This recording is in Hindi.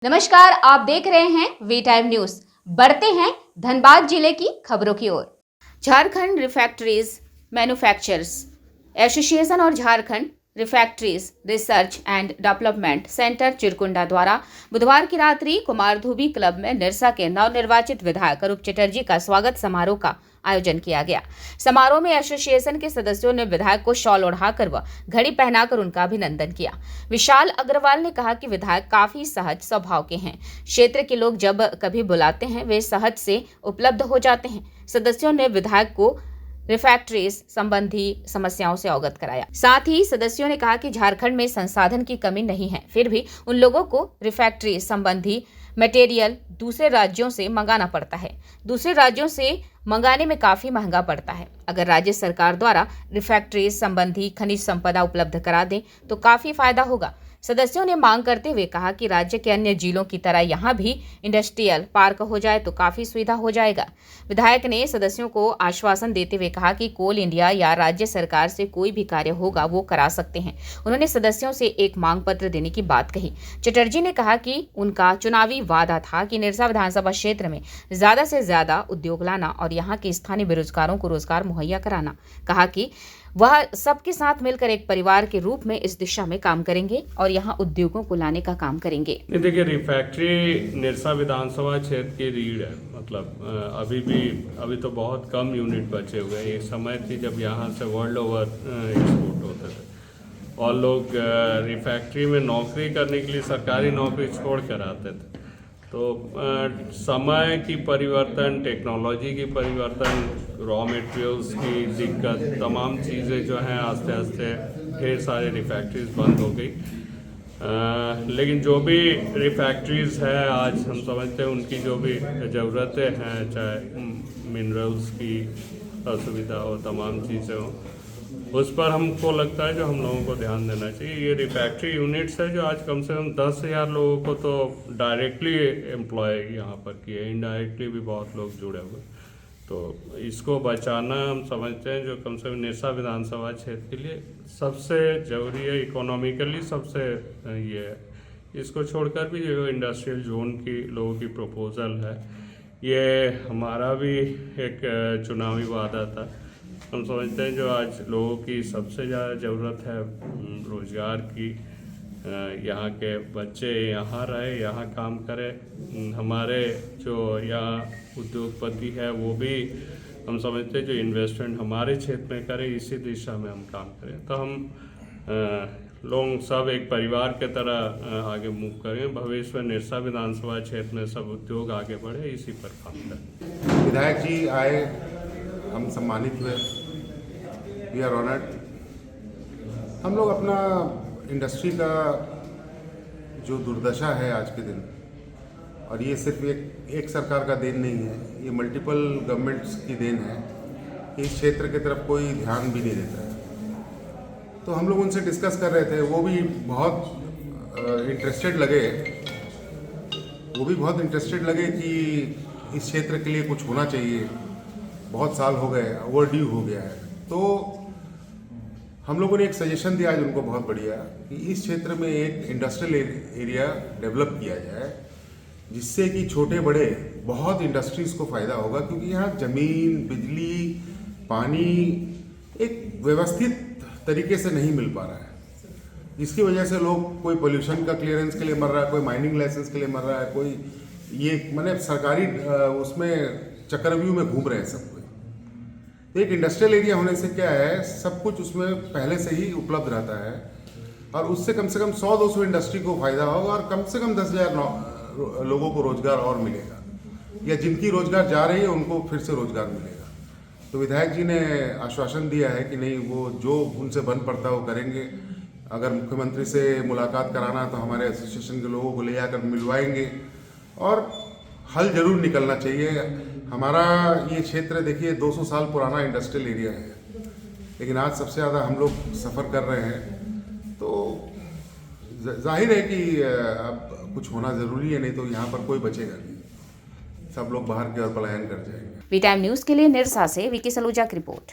नमस्कार, आप देख रहे हैं वी टाइम न्यूज। बढ़ते हैं धनबाद जिले की खबरों की ओर। झारखंड रिफैक्टरीज मैन्युफैक्चरर्स एसोसिएशन और Jharkhand refractories research and development centre Chirkunda द्वारा बुधवार की रात्रि कुमारधुबी क्लब में निरसा के नवनिर्वाचित विधायक अरूप चटर्जी का स्वागत समारोह का आयोजन किया गया। समारोह में एसोसिएशन के सदस्यों ने विधायक को शॉल ओढ़ाकर व घड़ी पहनाकर उनका अभिनंदन किया। विशाल अग्रवाल ने कहा कि विधायक काफी सहज स्वभाव के हैं। क्षेत्र के लोग जब कभी बुलाते हैं वे सहज से उपलब्ध हो जाते हैं। सदस्यों ने विधायक को रिफैक्टरीज संबंधी समस्याओं से अवगत कराया। साथ ही सदस्यों ने कहा कि झारखंड में संसाधन की कमी नहीं है, फिर भी उन लोगों को रिफैक्टरीज संबंधी मटेरियल दूसरे राज्यों से मंगाना पड़ता है। दूसरे राज्यों से मंगाने में काफी महंगा पड़ता है। अगर राज्य सरकार द्वारा रिफैक्टरीज संबंधी खनिज संपदा उपलब्ध करा दे तो काफी फायदा होगा। सदस्यों ने मांग करते हुए कहा कि राज्य के अन्य जिलों की तरह यहाँ भी इंडस्ट्रियल पार्क हो जाए तो काफी सुविधा हो जाएगा। विधायक ने सदस्यों को आश्वासन देते हुए कहा कि कोल इंडिया या राज्य सरकार से कोई भी कार्य होगा वो करा सकते हैं। उन्होंने सदस्यों से एक मांग पत्र देने की बात कही। चटर्जी ने कहा कि उनका चुनावी वादा था कि निरसा विधानसभा क्षेत्र में ज्यादा से ज्यादा उद्योग लाना और यहाँ के स्थानीय बेरोजगारों को रोजगार मुहैया कराना। कहा कि वह सबके साथ मिलकर एक परिवार के रूप में इस दिशा में काम करेंगे और यहाँ उद्योगों को लाने का काम करेंगे। देखिए, रिफैक्ट्री निरसा विधानसभा क्षेत्र की रीढ़ है। मतलब अभी तो बहुत कम यूनिट बचे हुए हैं। एक समय थी जब यहाँ से वर्ल्ड ओवर एक्सपोर्ट होते थे और लोग रिफैक्ट्री में नौकरी करने के लिए सरकारी नौकरी छोड़ कर आते थे। तो समय की परिवर्तन, टेक्नोलॉजी की परिवर्तन, रॉ मटेरियल्स की दिक्कत, तमाम चीज़ें जो हैं आस्ते आस्ते ढेर सारे रिफैक्ट्रीज बंद हो गई। लेकिन जो भी रिफैक्ट्रीज है आज हम समझते हैं उनकी जो भी ज़रूरतें हैं, चाहे मिनरल्स की असुविधा हो, तमाम चीज़ें हो, उस पर हमको लगता है जो हम लोगों को ध्यान देना चाहिए। ये रिफैक्ट्री यूनिट्स है जो आज कम से कम 10,000 लोगों को तो डायरेक्टली एम्प्लॉय यहाँ पर किए, इनडायरेक्टली भी बहुत लोग जुड़े हुए। तो इसको बचाना हम समझते हैं जो कम से कम निरसा विधानसभा क्षेत्र के लिए सबसे ज़रूरी है, इकोनॉमिकली सबसे ये है। इसको छोड़कर भी जो इंडस्ट्रियल जोन की लोगों की प्रपोज़ल है, ये हमारा भी एक चुनावी वादा था। हम समझते हैं जो आज लोगों की सबसे ज़्यादा ज़रूरत है रोज़गार की। यहाँ के बच्चे यहाँ रहे, यहाँ काम करें। हमारे जो यहाँ उद्योगपति है वो भी हम समझते हैं जो इन्वेस्टमेंट हमारे क्षेत्र में करें, इसी दिशा में हम काम करें। तो हम लोग सब एक परिवार के तरह आगे मूव करें। भविष्य में निरसा विधानसभा क्षेत्र में सब उद्योग आगे बढ़े, इसी पर काम करें। विधायक जी आए, हम सम्मानित हुए, वी आर ऑनर्ड। हम लोग अपना इंडस्ट्री का जो दुर्दशा है आज के दिन, और ये सिर्फ एक सरकार का देन नहीं है, ये मल्टीपल गवर्नमेंट्स की देन है कि इस क्षेत्र की तरफ कोई ध्यान भी नहीं देता है। तो हम लोग उनसे डिस्कस कर रहे थे, वो भी बहुत इंटरेस्टेड लगे कि इस क्षेत्र के लिए कुछ होना चाहिए। बहुत साल हो गए, ओवरड्यू हो गया है। तो हम लोगों ने एक सजेशन दिया आज उनको, बहुत बढ़िया, कि इस क्षेत्र में एक इंडस्ट्रियल एरिया डेवलप किया जाए जिससे कि छोटे बड़े बहुत इंडस्ट्रीज़ को फ़ायदा होगा, क्योंकि यहाँ ज़मीन, बिजली, पानी एक व्यवस्थित तरीके से नहीं मिल पा रहा है, जिसकी वजह से लोग कोई पोल्यूशन का क्लियरेंस के लिए मर रहा है, कोई माइनिंग लाइसेंस के लिए मर रहा है, कोई ये मैंने सरकारी उसमें चक्रव्यूह में घूम रहे हैं सब कोई। तो एक इंडस्ट्रियल एरिया होने से क्या है, सब कुछ उसमें पहले से ही उपलब्ध रहता है और उससे कम से कम 100-200 इंडस्ट्री को फायदा होगा और कम से कम 10,000 लोगों को रोजगार और मिलेगा, या जिनकी रोजगार जा रही है उनको फिर से रोजगार मिलेगा। तो विधायक जी ने आश्वासन दिया है कि नहीं, वो जो उनसे बन पड़ता है वो करेंगे। अगर मुख्यमंत्री से मुलाकात कराना तो हमारे एसोसिएशन के लोगों को ले जाकर मिलवाएंगे और हल जरूर निकलना चाहिए। हमारा ये क्षेत्र देखिए 200 साल पुराना इंडस्ट्रियल एरिया है, लेकिन आज सबसे ज़्यादा हम लोग सफ़र कर रहे हैं। तो जाहिर है कि अब कुछ होना ज़रूरी है, नहीं तो यहाँ पर कोई बचेगा नहीं, सब लोग बाहर की ओर पलायन कर जाएंगे। वी टाइम न्यूज़ के लिए निरसा से विकी सलूजा की रिपोर्ट।